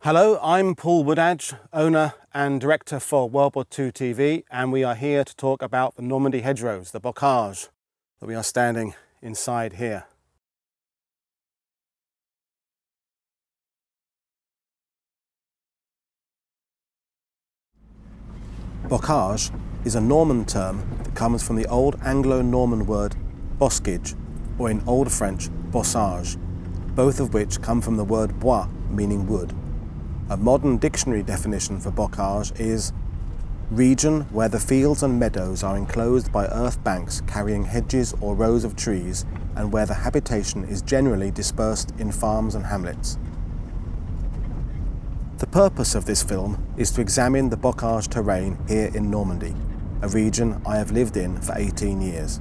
Hello, I'm Paul Woodadge, owner and director for WW2 TV, and we are here to talk about the Normandy hedgerows, the bocage that we are standing inside here. Bocage is a Norman term that comes from the old Anglo-Norman word boscage, or in Old French, bossage, both of which come from the word bois, meaning wood. A modern dictionary definition for bocage is region where the fields and meadows are enclosed by earth banks carrying hedges or rows of trees, and where the habitation is generally dispersed in farms and hamlets. The purpose of this film is to examine the bocage terrain here in Normandy, a region I have lived in for 18 years.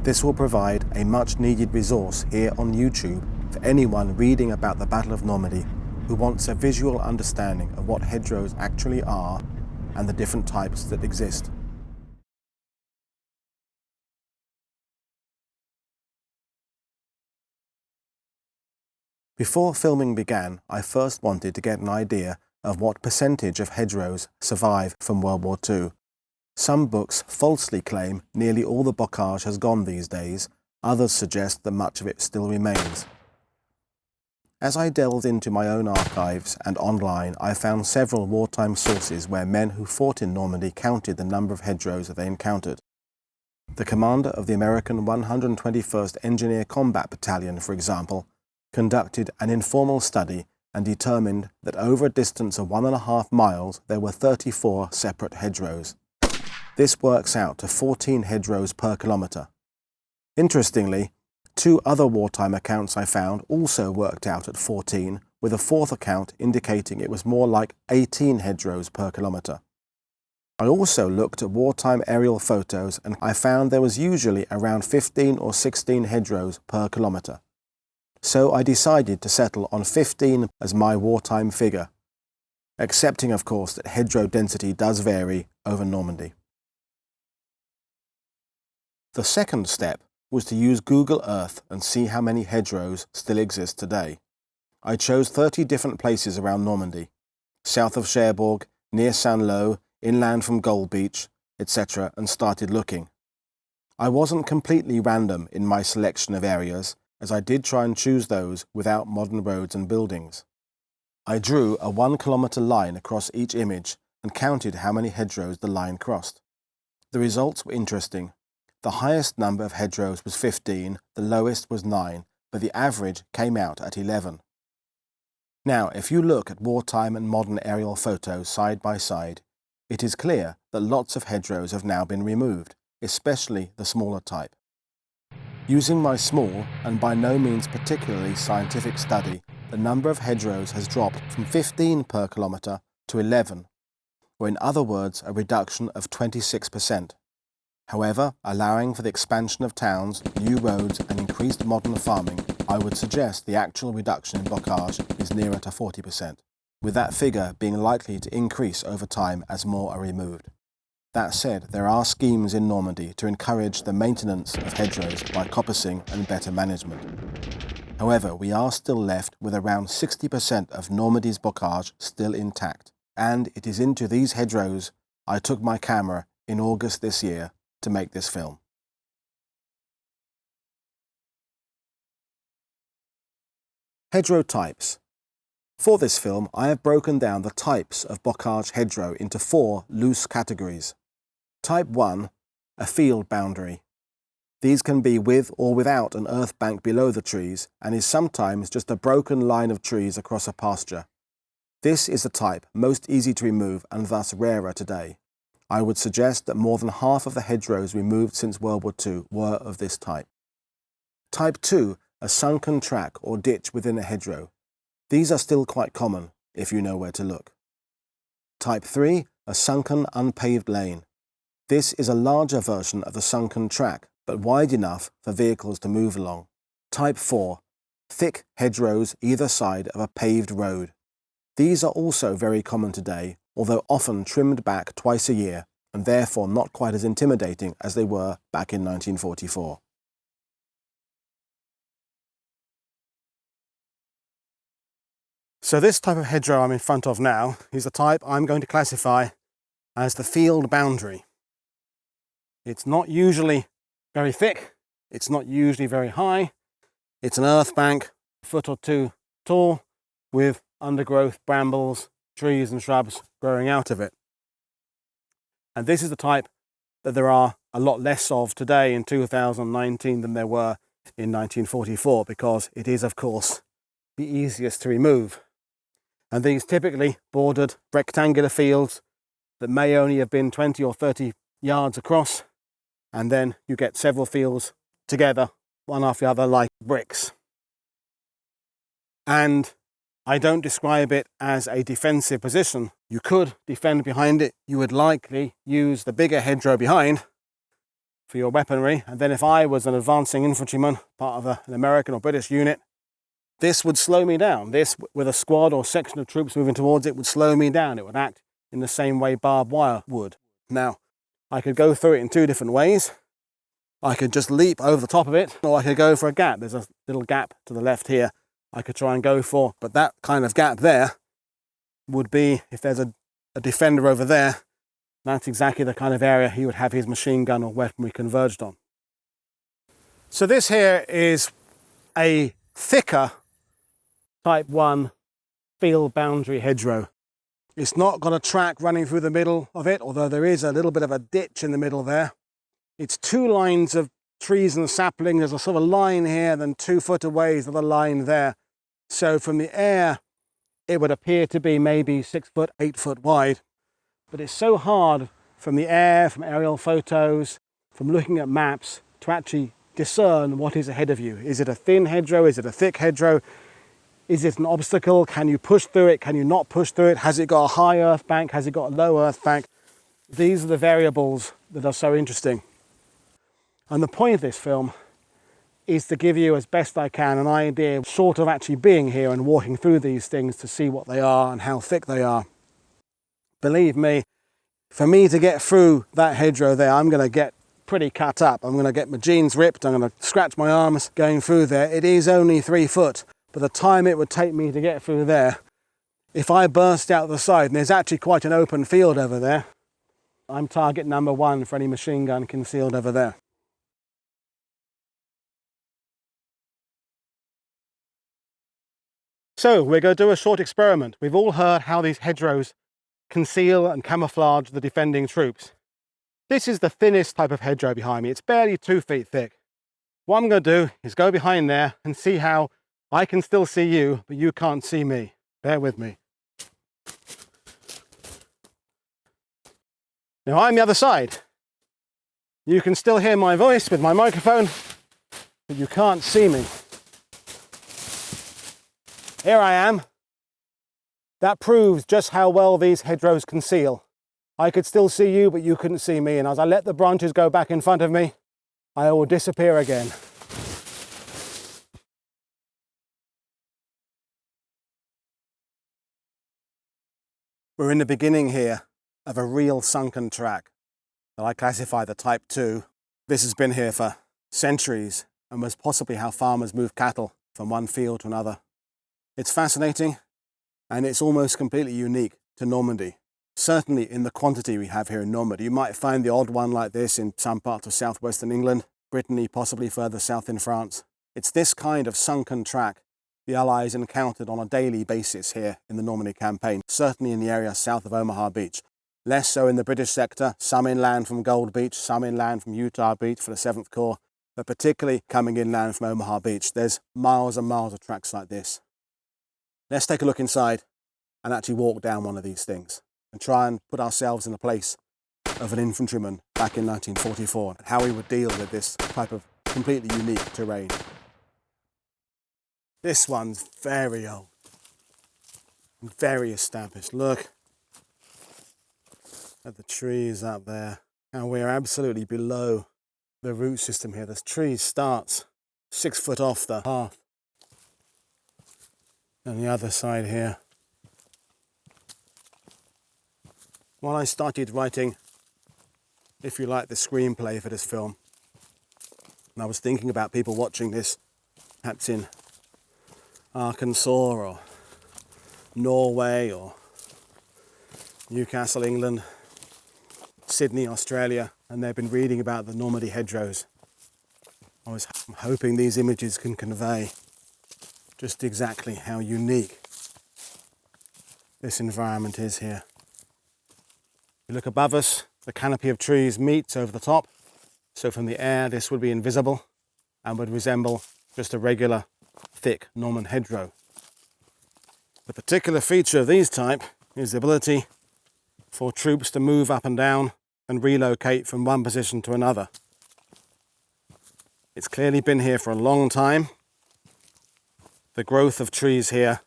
This will provide a much needed resource here on YouTube for anyone reading about the Battle of Normandy who wants a visual understanding of what hedgerows actually are and the different types that exist. Before filming began, I first wanted to get an idea of what percentage of hedgerows survive from World War II. Some books falsely claim nearly all the bocage has gone these days, others suggest that much of it still remains. As I delved into my own archives and online, I found several wartime sources where men who fought in Normandy counted the number of hedgerows that they encountered. The commander of the American 121st Engineer Combat Battalion, for example, conducted an informal study and determined that over a distance of 1.5 miles there were 34 separate hedgerows. This works out to 14 hedgerows per kilometre. Interestingly, 2 other wartime accounts I found also worked out at 14, with a 4th account indicating it was more like 18 hedgerows per kilometre. I also looked at wartime aerial photos and I found there was usually around 15 or 16 hedgerows per kilometre. So I decided to settle on 15 as my wartime figure, accepting of course that hedgerow density does vary over Normandy. The second step was to use Google Earth and see how many hedgerows still exist today. I chose 30 different places around Normandy, south of Cherbourg, near St Lo, inland from Gold Beach, etc., and started looking. I wasn't completely random in my selection of areas, as I did try and choose those without modern roads and buildings. I drew a 1-kilometre line across each image and counted how many hedgerows the line crossed. The results were interesting. The highest number of hedgerows was 15, the lowest was 9, but the average came out at 11. Now, if you look at wartime and modern aerial photos side by side, it is clear that lots of hedgerows have now been removed, especially the smaller type. Using my small and by no means particularly scientific study, the number of hedgerows has dropped from 15 per kilometre to 11, or in other words, a reduction of 26%. However, allowing for the expansion of towns, new roads and increased modern farming, I would suggest the actual reduction in bocage is nearer to 40%, with that figure being likely to increase over time as more are removed. That said, there are schemes in Normandy to encourage the maintenance of hedgerows by coppicing and better management. However, we are still left with around 60% of Normandy's bocage still intact, and it is into these hedgerows I took my camera in August this year to make this film. Hedgerow types. For this film, I have broken down the types of bocage hedgerow into 4 loose categories. Type 1, a field boundary. These can be with or without an earth bank below the trees and is sometimes just a broken line of trees across a pasture. This is the type most easy to remove and thus rarer today. I would suggest that more than half of the hedgerows removed since World War II were of this type. Type 2, a sunken track or ditch within a hedgerow. These are still quite common, if you know where to look. Type 3, a sunken unpaved lane. This is a larger version of the sunken track, but wide enough for vehicles to move along. Type 4, thick hedgerows either side of a paved road. These are also very common today, although often trimmed back twice a year and therefore not quite as intimidating as they were back in 1944. So this type of hedgerow I'm in front of now is the type I'm going to classify as the field boundary. It's not usually very thick, it's not usually very high, it's an earth bank, a foot or two tall, with undergrowth, brambles, trees and shrubs growing out of it. And this is the type that there are a lot less of today in 2019 than there were in 1944, because it is, of course, the easiest to remove. And these typically bordered rectangular fields that may only have been 20 or 30 yards across, and then you get several fields together, one after the other, like bricks. And I don't describe it as a defensive position. You could defend behind it. You would likely use the bigger hedgerow behind for your weaponry. And then if I was an advancing infantryman, part of an American or British unit, this would slow me down. This, with a squad or section of troops moving towards it, would slow me down. It would act in the same way barbed wire would. Now, I could go through it in two different ways. I could just leap over the top of it, or I could go for a gap. There's a little gap to the left here I could try and go for, but that kind of gap there would be, if there's a defender over there, that's exactly the kind of area he would have his machine gun or weaponry converged on. So this here is a thicker Type 1 field boundary hedgerow. It's not got a track running through the middle of it, although there is a little bit of a ditch in the middle there. It's two lines of trees and sapling. There's a sort of line here, then 2 foot away is another line there. So from the air, it would appear to be maybe 6 foot, 8 foot wide. But it's so hard from the air, from aerial photos, from looking at maps, to actually discern what is ahead of you. Is it a thin hedgerow? Is it a thick hedgerow? Is it an obstacle? Can you push through it? Can you not push through it? Has it got a high earth bank? Has it got a low earth bank? These are the variables that are so interesting. And the point of this film is to give you, as best I can, an idea short of actually being here and walking through these things to see what they are and how thick they are. Believe me, for me to get through that hedgerow there, I'm going to get pretty cut up. I'm going to get my jeans ripped. I'm going to scratch my arms going through there. It is only 3 foot, but the time it would take me to get through there, if I burst out the side, and there's actually quite an open field over there, I'm target number 1 for any machine gun concealed over there. So we're going to do a short experiment. We've all heard how these hedgerows conceal and camouflage the defending troops. This is the thinnest type of hedgerow behind me. It's barely 2 feet thick. What I'm going to do is go behind there and see how I can still see you, but you can't see me. Bear with me. Now I'm the other side. You can still hear my voice with my microphone, but you can't see me. Here I am. That proves just how well these hedgerows conceal. I could still see you, but you couldn't see me, and as I let the branches go back in front of me, I will disappear again. We're in the beginning here of a real sunken track that I classify the Type 2. This has been here for centuries and was possibly how farmers moved cattle from one field to another. It's fascinating, and it's almost completely unique to Normandy. Certainly in the quantity we have here in Normandy. You might find the odd one like this in some parts of southwestern England, Brittany, possibly further south in France. It's this kind of sunken track the Allies encountered on a daily basis here in the Normandy campaign, certainly in the area south of Omaha Beach. Less so in the British sector, some inland from Gold Beach, some inland from Utah Beach for the 7th Corps, but particularly coming inland from Omaha Beach. There's miles and miles of tracks like this. Let's take a look inside and actually walk down one of these things and try and put ourselves in the place of an infantryman back in 1944 and how we would deal with this type of completely unique terrain. This one's very old, very established. Look at the trees up there, and we're absolutely below the root system here. This tree starts 6 foot off the path. And the other side here. While I started writing, if you like, the screenplay for this film, and I was thinking about people watching this, perhaps in Arkansas or Norway or Newcastle, England, Sydney, Australia, and they've been reading about the Normandy hedgerows. I'm hoping these images can convey just exactly how unique this environment is here. You look above us, the canopy of trees meets over the top, so from the air this would be invisible and would resemble just a regular thick Norman hedgerow. The particular feature of these type is the ability for troops to move up and down and relocate from one position to another. It's clearly been here for a long time. The growth of trees here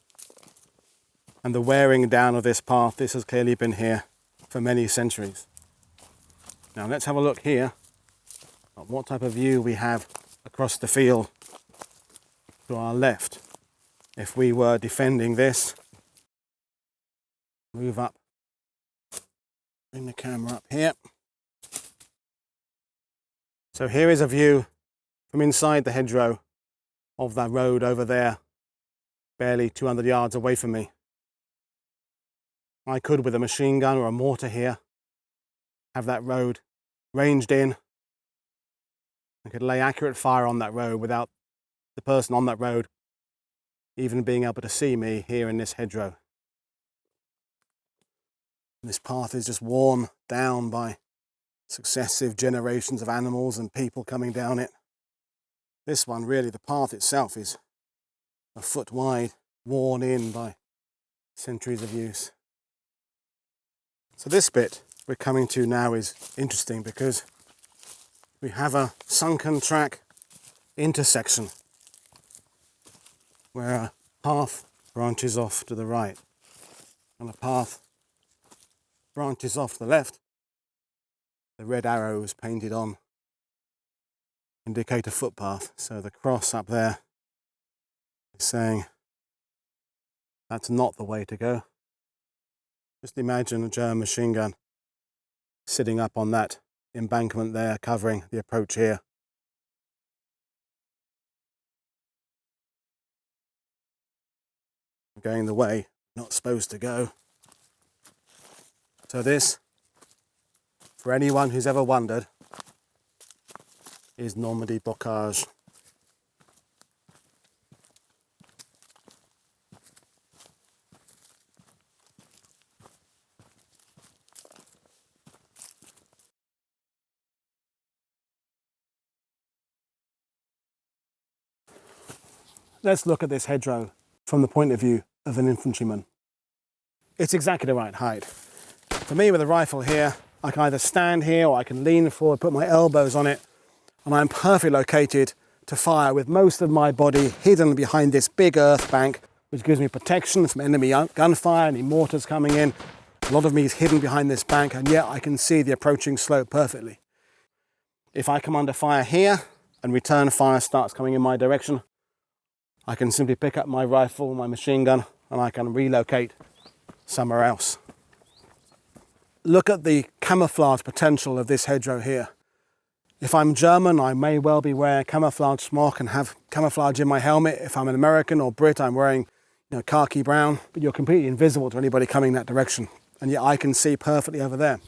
and the wearing down of this path, this has clearly been here for many centuries. Now let's have a look here at what type of view we have across the field to our left. If we were defending this, move up, bring the camera up here. So here is a view from inside the hedgerow of that road over there, barely 200 yards away from me. I could, with a machine gun or a mortar here, have that road ranged in. I could lay accurate fire on that road without the person on that road even being able to see me here in this hedgerow. This path is just worn down by successive generations of animals and people coming down it. This one, really, the path itself is a foot wide, worn in by centuries of use. So this bit we're coming to now is interesting because we have a sunken track intersection where a path branches off to the right and a path branches off to the left. The red arrows painted on indicate a footpath, so the cross up there is saying that's not the way to go. Just imagine a German machine gun sitting up on that embankment there, covering the approach here. Going the way not supposed to go. So this, for anyone who's ever wondered, is Normandy Bocage. Let's look at this hedgerow from the point of view of an infantryman. It's exactly the right height. For me, with a rifle here, I can either stand here or I can lean forward, put my elbows on it, and I'm perfectly located to fire with most of my body hidden behind this big earth bank, which gives me protection from enemy gunfire, any mortars coming in. A lot of me is hidden behind this bank, and yet I can see the approaching slope perfectly. If I come under fire here and return fire starts coming in my direction, I can simply pick up my rifle, my machine gun, and I can relocate somewhere else. Look at the camouflage potential of this hedgerow here. If I'm German, I may well be wearing a camouflage smock and have camouflage in my helmet. If I'm an American or Brit, I'm wearing khaki brown, but you're completely invisible to anybody coming that direction. And yet I can see perfectly over there.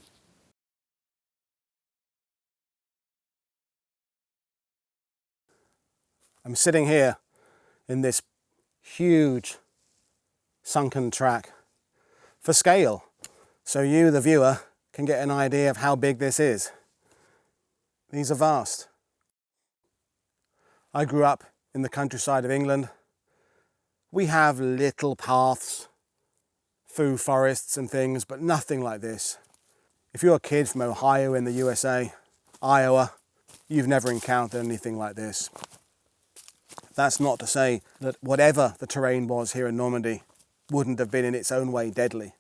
I'm sitting here in this huge sunken track for scale, so you, the viewer, can get an idea of how big this is. These are vast. I grew up in the countryside of England. We have little paths through forests and things, but nothing like this. If you're a kid from Ohio in the USA, Iowa, you've never encountered anything like this. That's not to say that whatever the terrain was here in Normandy wouldn't have been in its own way deadly.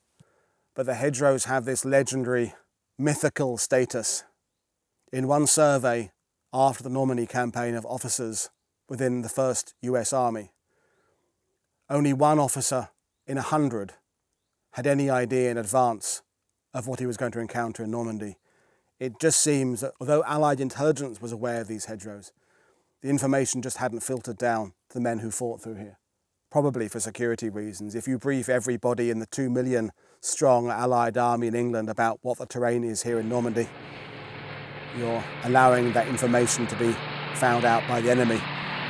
But the hedgerows have this legendary, mythical status. In one survey after the Normandy campaign of officers within the first US Army, only one officer in 100 had any idea in advance of what he was going to encounter in Normandy. It just seems that although Allied intelligence was aware of these hedgerows, the information just hadn't filtered down to the men who fought through here. probably for security reasons. If you brief everybody in the 2 million strong Allied army in England about what the terrain is here in Normandy, you're allowing that information to be found out by the enemy,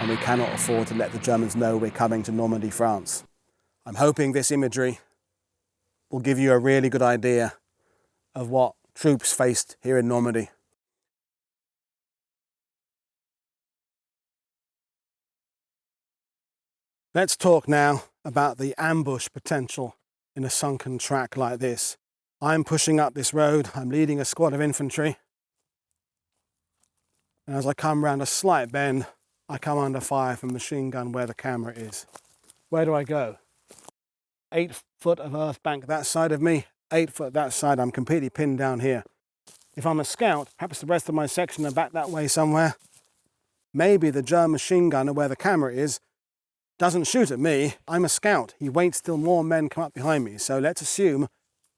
and we cannot afford to let the Germans know we're coming to Normandy, France. I'm hoping this imagery will give you a really good idea of what troops faced here in Normandy. Let's talk now about the ambush potential in a sunken track like this. I'm pushing up this road, I'm leading a squad of infantry, and as I come round a slight bend, I come under fire from machine gun where the camera is. Where do I go? 8 foot of earth bank that side of me, 8 foot that side, I'm completely pinned down here. If I'm a scout, perhaps the rest of my section are back that way somewhere. Maybe the German machine gunner where the camera is doesn't shoot at me. I'm a scout. He waits till more men come up behind me. So let's assume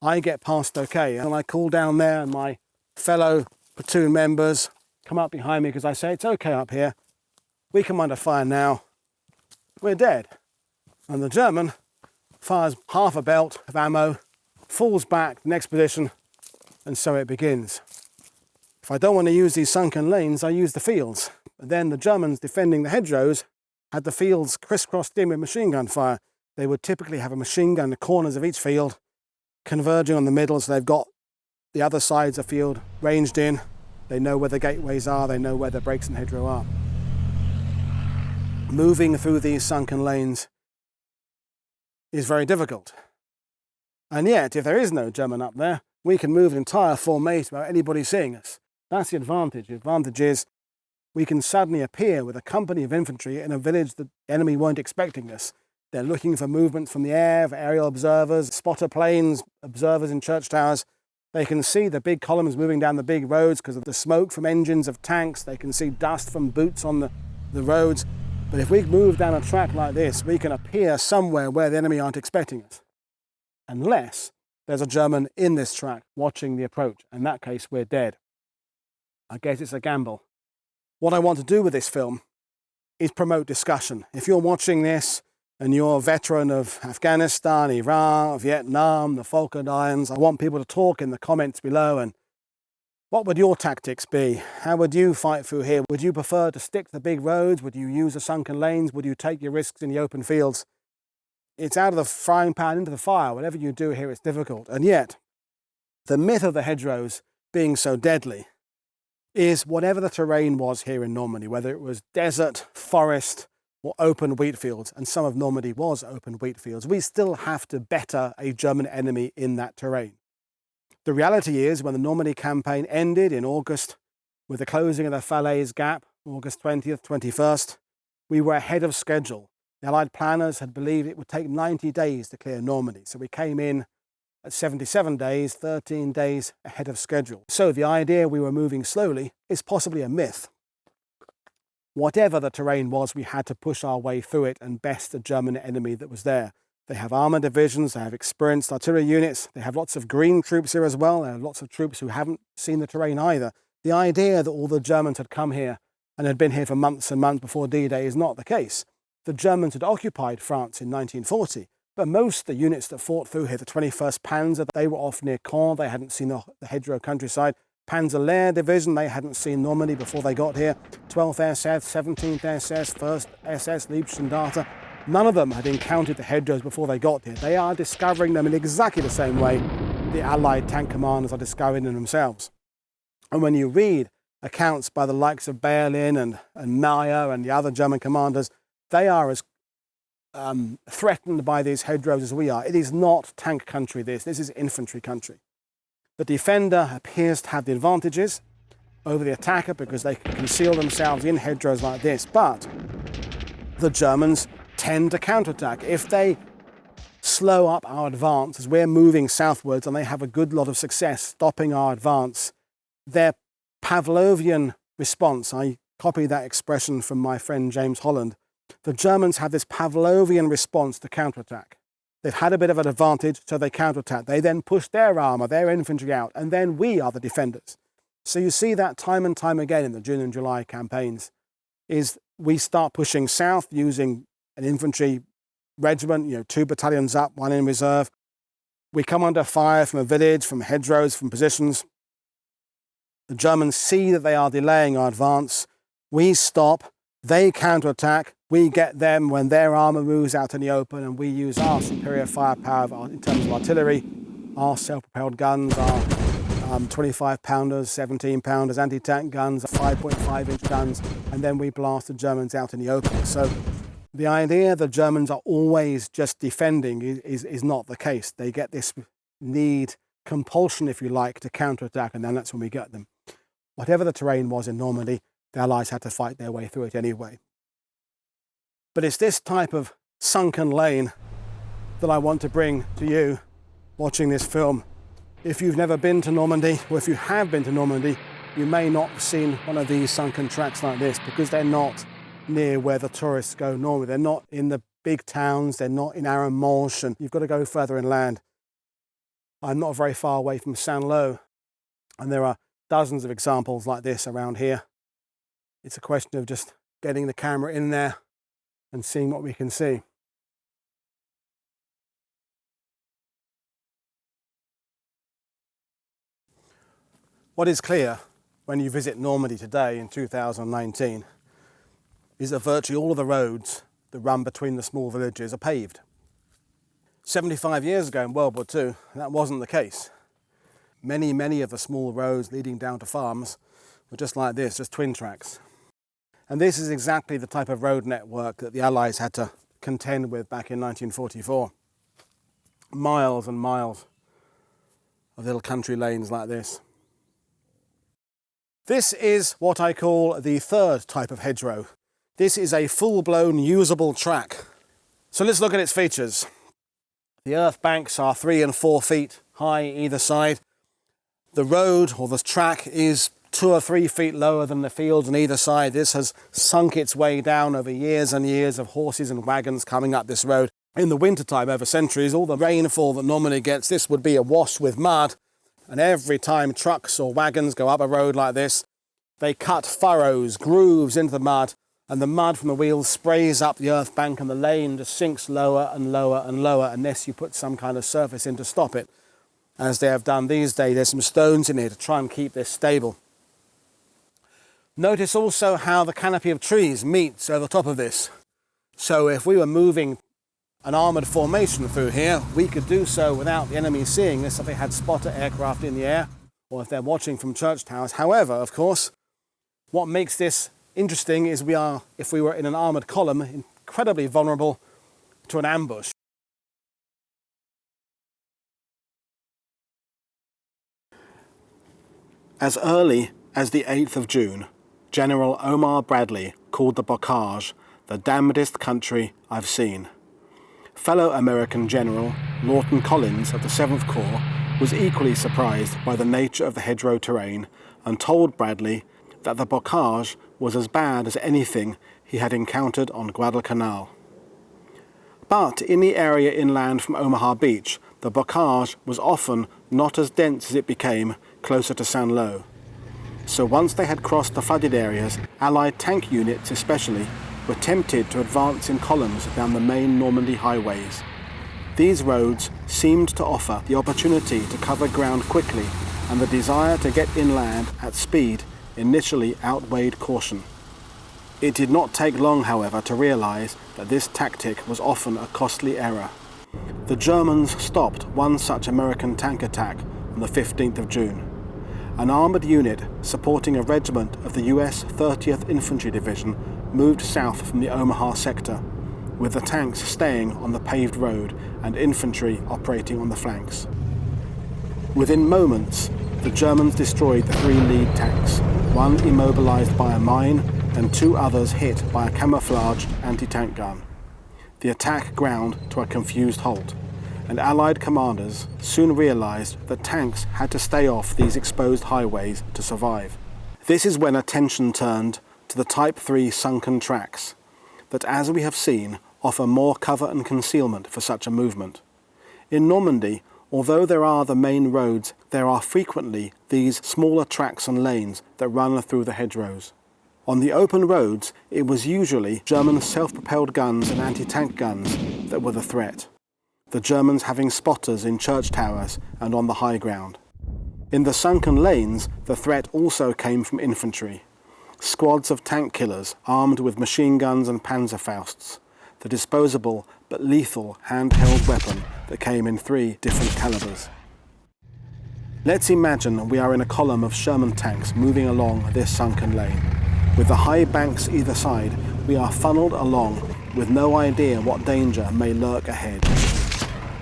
I get past okay. And I call down there and my fellow platoon members come up behind me because I say, it's okay up here. We come under fire now. We're dead. And the German fires half a belt of ammo, falls back, the next position, and so it begins. If I don't want to use these sunken lanes, I use the fields. But then the Germans defending the hedgerows had the fields crisscrossed in with machine gun fire. They would typically have a machine gun in the corners of each field, converging on the middle, so they've got the other sides of the field ranged in. They know where the gateways are, they know where the breaks and hedgerow are. Moving through these sunken lanes is very difficult. And yet, if there is no German up there, we can move an entire formation without anybody seeing us. That's the advantage. The advantage is we can suddenly appear with a company of infantry in a village that the enemy weren't expecting us. They're looking for movements from the air, for aerial observers, spotter planes, observers in church towers. They can see the big columns moving down the big roads because of the smoke from engines of tanks. They can see dust from boots on the roads. But if we move down a track like this, we can appear somewhere where the enemy aren't expecting us. Unless there's a German in this track watching the approach. In that case, we're dead. I guess it's a gamble. What I want to do with this film is promote discussion. If you're watching this and you're a veteran of Afghanistan, Iraq, Vietnam, the Falkland Islands, I want people to talk in the comments below. And what would your tactics be? How would you fight through here? Would you prefer to stick to the big roads? Would you use the sunken lanes? Would you take your risks in the open fields? It's out of the frying pan into the fire. Whatever you do here, it's difficult. And yet, the myth of the hedgerows being so deadly is whatever the terrain was here in Normandy, whether it was desert, forest, or open wheat fields, and some of Normandy was open wheat fields, we still have to better a German enemy in that terrain. The reality is, when the Normandy campaign ended in August, with the closing of the Falaise Gap, August 20th, 21st, we were ahead of schedule. The Allied planners had believed it would take 90 days to clear Normandy, so we came in at 77 days, 13 days ahead of schedule. So the idea we were moving slowly is possibly a myth. Whatever the terrain was, we had to push our way through it and best the German enemy that was there. They have armoured divisions, they have experienced artillery units, they have lots of green troops here as well, there are lots of troops who haven't seen the terrain either. The idea that all the Germans had come here and had been here for months and months before D-Day is not the case. The Germans had occupied France in 1940, but most of the units that fought through here, the 21st Panzer, they were off near Caen, they hadn't seen the hedgerow countryside. Panzer Lehr Division, they hadn't seen Normandy before they got here. 12th SS, 17th SS, 1st SS, Leibstandarte. None of them had encountered the hedgerows before they got here. They are discovering them in exactly the same way the Allied tank commanders are discovering them themselves. And when you read accounts by the likes of Berlin and Meyer and the other German commanders, they are as threatened by these hedgerows as we are. It is not tank country, this is infantry country. The defender appears to have the advantages over the attacker because they can conceal themselves in hedgerows like this, but the Germans tend to counterattack. If they slow up our advance as we're moving southwards and they have a good lot of success stopping our advance, their Pavlovian response, I copy that expression from my friend James Holland, the Germans have this Pavlovian response to counterattack. They've had a bit of an advantage, so they counterattack. They then push their armour, their infantry out, and then we are the defenders. So you see that time and time again in the June and July campaigns, is we start pushing south using an infantry regiment, 2 battalions up, 1 in reserve. We come under fire from a village, from hedgerows, from positions. The Germans see that they are delaying our advance. We stop, they counterattack, we get them when their armour moves out in the open, and we use our superior firepower in terms of artillery, our self-propelled guns, our 25-pounders, 17-pounders, anti-tank guns, 5.5-inch guns, and then we blast the Germans out in the open. So the idea the Germans are always just defending is not the case. They get this need, compulsion, if you like, to counterattack, and then that's when we get them. Whatever the terrain was in Normandy, the Allies had to fight their way through it anyway. But it's this type of sunken lane that I want to bring to you watching this film. If you've never been to Normandy, or if you have been to Normandy, you may not have seen one of these sunken tracks like this, because they're not near where the tourists go normally. They're not in the big towns, they're not in Armoured, and you've got to go further inland. I'm not very far away from St Lo, and there are dozens of examples like this around here. It's a question of just getting the camera in there and seeing what we can see. What is clear when you visit Normandy today in 2019 is that virtually all of the roads that run between the small villages are paved. 75 years ago in World War II, that wasn't the case. Many of the small roads leading down to farms were just like this, just twin tracks. And this is exactly the type of road network that the Allies had to contend with back in 1944. Miles and miles of little country lanes like this. This is what I call the third type of hedgerow. This is a full-blown usable track. So let's look at its features. The earth banks are 3 and 4 feet high either side. The road, or the track, is 2 or 3 feet lower than the fields on either side. This has sunk its way down over years and years of horses and wagons coming up this road. In the wintertime, over centuries, all the rainfall that Normandy gets, this would be awash with mud. And every time trucks or wagons go up a road like this, they cut furrows, grooves into the mud, and the mud from the wheels sprays up the earth bank, and the lane just sinks lower and lower and lower unless you put some kind of surface in to stop it. As they have done these days, there's some stones in here to try and keep this stable. Notice also how the canopy of trees meets over the top of this. So if we were moving an armoured formation through here, we could do so without the enemy seeing this if they had spotter aircraft in the air, or if they're watching from church towers. However, of course, what makes this interesting is if we were in an armoured column, incredibly vulnerable to an ambush. As early as the 8th of June, General Omar Bradley called the Bocage the damnedest country I've seen. Fellow American General Lawton Collins of the 7th Corps was equally surprised by the nature of the hedgerow terrain and told Bradley that the Bocage was as bad as anything he had encountered on Guadalcanal. But in the area inland from Omaha Beach, the Bocage was often not as dense as it became closer to St Lo. So once they had crossed the flooded areas, Allied tank units especially were tempted to advance in columns down the main Normandy highways. These roads seemed to offer the opportunity to cover ground quickly, and the desire to get inland at speed initially outweighed caution. It did not take long, however, to realise that this tactic was often a costly error. The Germans stopped one such American tank attack on the 15th of June. An armoured unit supporting a regiment of the US 30th Infantry Division moved south from the Omaha sector, with the tanks staying on the paved road and infantry operating on the flanks. Within moments, the Germans destroyed the 3 lead tanks, one immobilised by a mine and 2 others hit by a camouflaged anti-tank gun. The attack ground to a confused halt, and Allied commanders soon realised that tanks had to stay off these exposed highways to survive. This is when attention turned to the Type 3 sunken tracks, that, as we have seen, offer more cover and concealment for such a movement. In Normandy, although there are the main roads, there are frequently these smaller tracks and lanes that run through the hedgerows. On the open roads, it was usually German self-propelled guns and anti-tank guns that were the threat, the Germans having spotters in church towers and on the high ground. In the sunken lanes, the threat also came from infantry, squads of tank killers armed with machine guns and Panzerfausts, the disposable but lethal handheld weapon that came in 3 different calibers. Let's imagine we are in a column of Sherman tanks moving along this sunken lane. With the high banks either side, we are funneled along with no idea what danger may lurk ahead.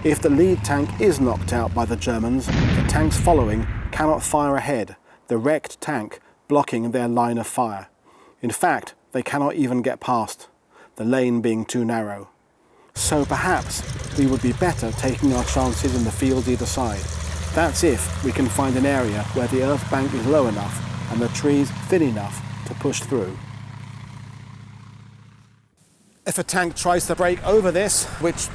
If the lead tank is knocked out by the Germans, the tanks following cannot fire ahead, the wrecked tank blocking their line of fire. In fact, they cannot even get past, the lane being too narrow. So perhaps we would be better taking our chances in the fields either side. That's if we can find an area where the earth bank is low enough and the trees thin enough to push through. If a tank tries to break over this, which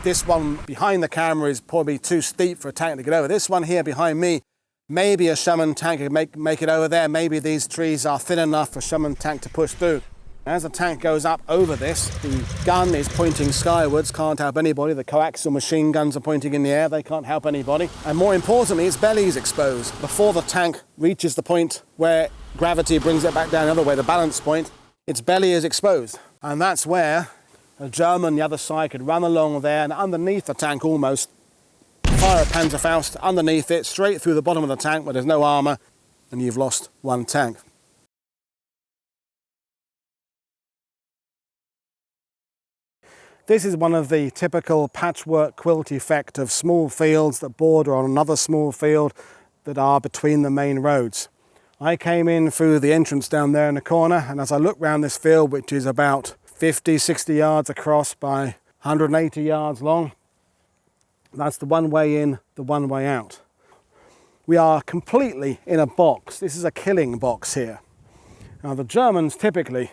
this one behind the camera is probably too steep for a tank to get over, this one here behind me, maybe a Sherman tank could make it over there. Maybe these trees are thin enough for a Sherman tank to push through. As the tank goes up over this, the gun is pointing skywards, can't help anybody. The coaxial machine guns are pointing in the air, they can't help anybody. And more importantly, its belly is exposed. Before the tank reaches the point where gravity brings it back down the other way, the balance point, its belly is exposed. And that's where a German on the other side could run along there and underneath the tank almost, fire a Panzerfaust underneath it, straight through the bottom of the tank where there's no armour, and you've lost one tank. This is one of the typical patchwork quilt effect of small fields that border on another small field that are between the main roads. I came in through the entrance down there in the corner, and as I look round this field, which is about 50, 60 yards across by 180 yards long, that's the one way in, the one way out. We are completely in a box. This is a killing box here. Now the Germans typically,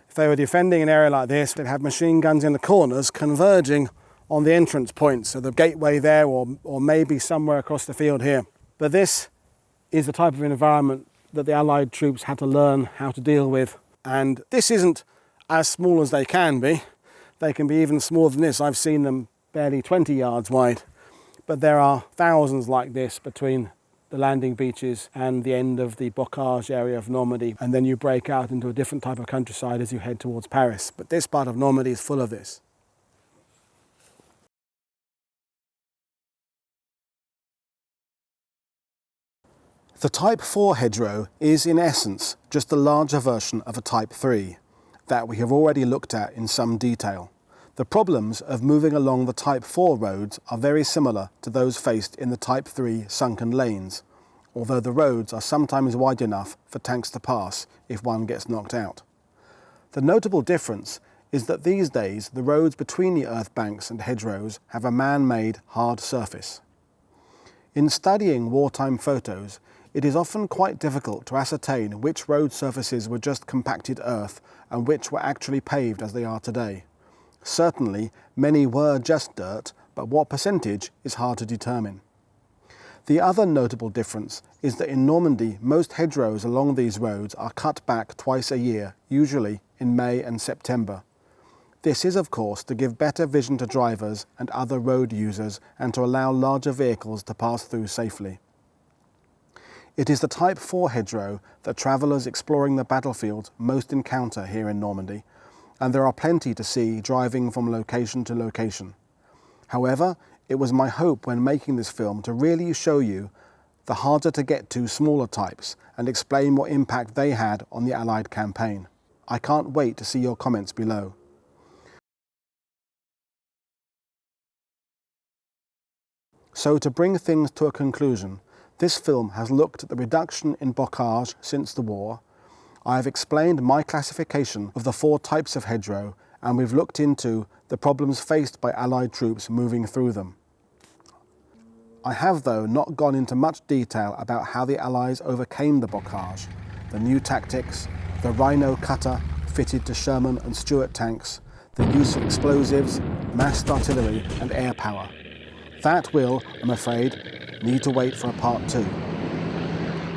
if they were defending an area like this, they'd have machine guns in the corners converging on the entrance points, so the gateway there or maybe somewhere across the field here. But this is the type of environment that the Allied troops had to learn how to deal with. And this isn't as small as they can be. They can be even smaller than this. I've seen them barely 20 yards wide. But there are thousands like this between the landing beaches and the end of the Bocage area of Normandy, and then you break out into a different type of countryside as you head towards Paris. But this part of Normandy is full of this. The Type 4 hedgerow is in essence just a larger version of a Type 3 that we have already looked at in some detail. The problems of moving along the Type 4 roads are very similar to those faced in the Type 3 sunken lanes, although the roads are sometimes wide enough for tanks to pass if one gets knocked out. The notable difference is that these days the roads between the earth banks and hedgerows have a man-made hard surface. In studying wartime photos, it is often quite difficult to ascertain which road surfaces were just compacted earth and which were actually paved as they are today. Certainly, many were just dirt, but what percentage is hard to determine. The other notable difference is that in Normandy, most hedgerows along these roads are cut back twice a year, usually in May and September. This is, of course, to give better vision to drivers and other road users and to allow larger vehicles to pass through safely. It is the Type 4 hedgerow that travellers exploring the battlefields most encounter here in Normandy, and there are plenty to see driving from location to location. However, it was my hope when making this film to really show you the harder to get to smaller types and explain what impact they had on the Allied campaign. I can't wait to see your comments below. So to bring things to a conclusion, this film has looked at the reduction in bocage since the war. I have explained my classification of the 4 types of hedgerow, and we've looked into the problems faced by Allied troops moving through them. I have, though, not gone into much detail about how the Allies overcame the bocage, the new tactics, the Rhino cutter fitted to Sherman and Stuart tanks, the use of explosives, massed artillery and air power. That will, I'm afraid, need to wait for a part 2.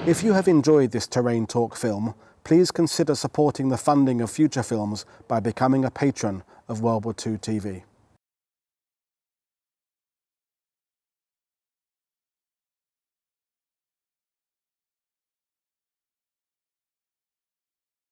If you have enjoyed this Terrain Talk film, please consider supporting the funding of future films by becoming a patron of WW2 TV.